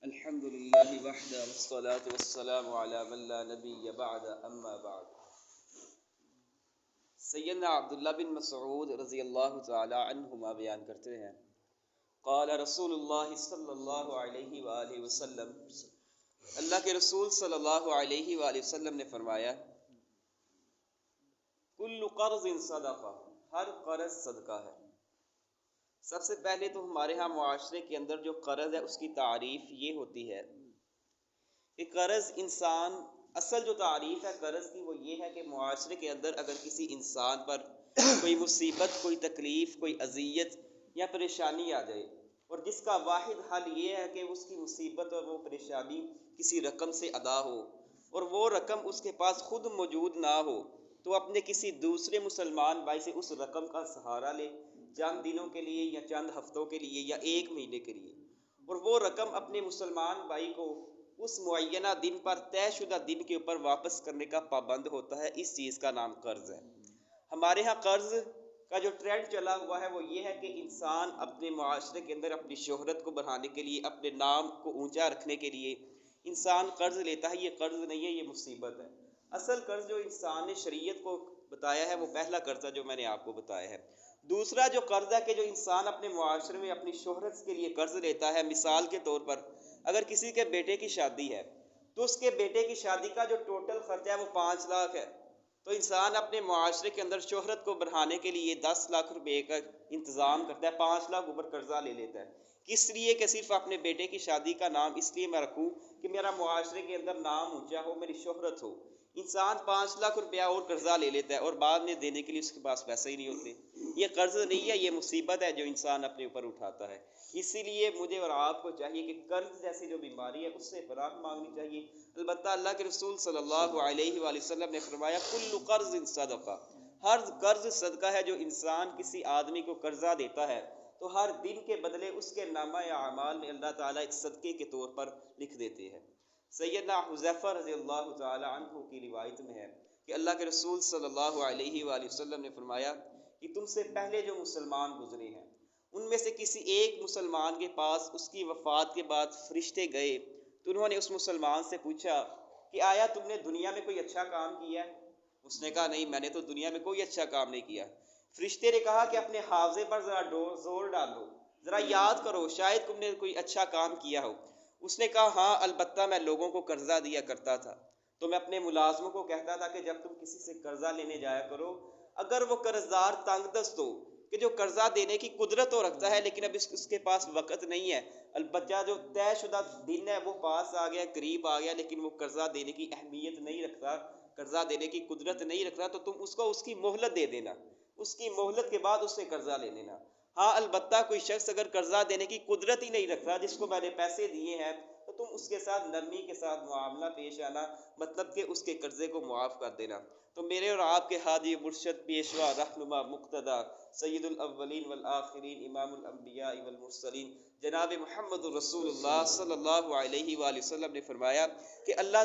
الحمد للہ وحدہ والصلاة والسلام علی من لا نبی بعد اما بعد۔ سیدنا عبداللہ بن مسعود رضی اللہ تعالی عنہما بیان کرتے ہیں، قال رسول اللہ صلی اللہ علیہ وآلہ وسلم، اللہ کے رسول صلی اللہ علیہ وآلہ وسلم نے فرمایا، کل قرض صدقہ، ہر قرض صدقہ ہے۔ سب سے پہلے تو ہمارے ہاں معاشرے کے اندر جو قرض ہے اس کی تعریف یہ ہوتی ہے کہ قرض انسان، اصل جو تعریف ہے قرض کی وہ یہ ہے کہ معاشرے کے اندر اگر کسی انسان پر کوئی مصیبت، کوئی تکلیف، کوئی اذیت یا پریشانی آ جائے اور جس کا واحد حل یہ ہے کہ اس کی مصیبت اور وہ پریشانی کسی رقم سے ادا ہو اور وہ رقم اس کے پاس خود موجود نہ ہو تو اپنے کسی دوسرے مسلمان بھائی سے اس رقم کا سہارا لے، چند دنوں کے لیے یا چند ہفتوں کے لیے یا ایک مہینے کے لیے، اور وہ رقم اپنے مسلمان بھائی کو اس معینہ دن پر، طے شدہ دن کے اوپر واپس کرنے کا پابند ہوتا ہے۔ اس چیز کا نام قرض ہے۔ ہمارے ہاں قرض کا جو ٹرینڈ چلا ہوا ہے وہ یہ ہے کہ انسان اپنے معاشرے کے اندر اپنی شہرت کو بڑھانے کے لیے، اپنے نام کو اونچا رکھنے کے لیے انسان قرض لیتا ہے۔ یہ قرض نہیں ہے، یہ مصیبت ہے۔ اصل قرض جو انسان نے شریعت کو بتایا ہے وہ پہلا قرض ہے جو میں نے آپ کو بتایا ہے۔ دوسرا جو قرض ہے کہ جو انسان اپنے معاشرے میں اپنی شہرت کے لیے قرض لیتا ہے، مثال کے طور پر اگر کسی کے بیٹے کی شادی ہے تو اس کے بیٹے کی شادی کا جو ٹوٹل خرچہ ہے وہ 5 لاکھ ہے، تو انسان اپنے معاشرے کے اندر شہرت کو بڑھانے کے لیے 10 لاکھ روپے کا انتظام کرتا ہے، 5 لاکھ اوپر قرضہ لے لیتا ہے۔ کس لیے؟ کہ صرف اپنے بیٹے کی شادی کا نام اس لیے میں رکھوں کہ میرا معاشرے کے اندر نام اونچا ہو، میری شہرت ہو۔ انسان 5 لاکھ روپیہ اور قرضہ لے لیتا ہے اور بعد میں دینے کے لیے اس کے پاس پیسے ہی نہیں ہوتے۔ یہ قرض نہیں ہے، یہ مصیبت ہے جو انسان اپنے اوپر اٹھاتا ہے۔ اسی لیے مجھے اور آپ کو چاہیے کہ قرض جیسی جو بیماری ہے اس سے پناہ مانگنی چاہیے۔ البتہ اللہ کے رسول صلی اللہ علیہ وآلہ وسلم نے فرمایا، کل قرض صدقہ، ہر قرض صدقہ ہے۔ جو انسان کسی آدمی کو قرضہ دیتا ہے تو ہر دن کے بدلے اس کے نامہ اعمال میں اللہ تعالیٰ ایک صدقے کے طور پر لکھ دیتے ہیں۔ سیدنا حذیفہ رضی اللہ تعالی عنہ کی روایت میں ہے کہ اللہ کے رسول صلی اللہ علیہ وآلہ وسلم نے فرمایا کہ تم سے پہلے جو مسلمان گزرے ہیں ان میں سے کسی ایک مسلمان کے پاس اس کی وفات کے بعد فرشتے گئے تو انہوں نے اس مسلمان سے پوچھا کہ آیا تم نے دنیا میں کوئی اچھا کام کیا ہے؟ اس نے کہا نہیں، میں نے تو دنیا میں کوئی اچھا کام نہیں کیا۔ فرشتے نے کہا کہ اپنے حافظے پر ذرا زور ڈالو، ذرا یاد کرو، شاید تم نے کوئی اچھا کام کیا ہو۔ اس نے کہا ہاں، البتہ میں لوگوں کو قرضہ دیا کرتا تھا، تو میں اپنے ملازموں کو کہتا تھا کہ جب تم کسی سے قرضہ لینے جایا کرو، اگر وہ قرضدار تنگ دست ہو کہ جو قرضہ دینے کی قدرت تو رکھتا ہے لیکن اب اس کے پاس وقت نہیں ہے، البتہ جو طے شدہ دن ہے وہ پاس آ گیا، قریب آ گیا، لیکن وہ قرضہ دینے کی اہمیت نہیں رکھتا، قرضہ دینے کی قدرت نہیں رکھتا، تو تم اس کو اس کی مہلت دے دینا، اس کی مہلت کے بعد اس سے قرضہ لے لینا۔ ہاں، البتہ کوئی شخص اگر قرضہ دینے کی قدرت ہی نہیں رکھتا، جس کو میں نے پیسے دیے ہیں، تو تم اس کے ساتھ نرمی کے ساتھ معاملہ پیش آنا، مطلب کہ اس کے قرضے کو معاف کر دینا۔ تو میرے اور آپ کے ہادی مرشد، پیشوا، رہنما، مقتدی، سید الاولین والآخرین، امام الانبیاء والمرسلین، جناب محمد رسول اللہ صلی اللہ علیہ وآلہ وسلم نے فرمایا کہ اللہ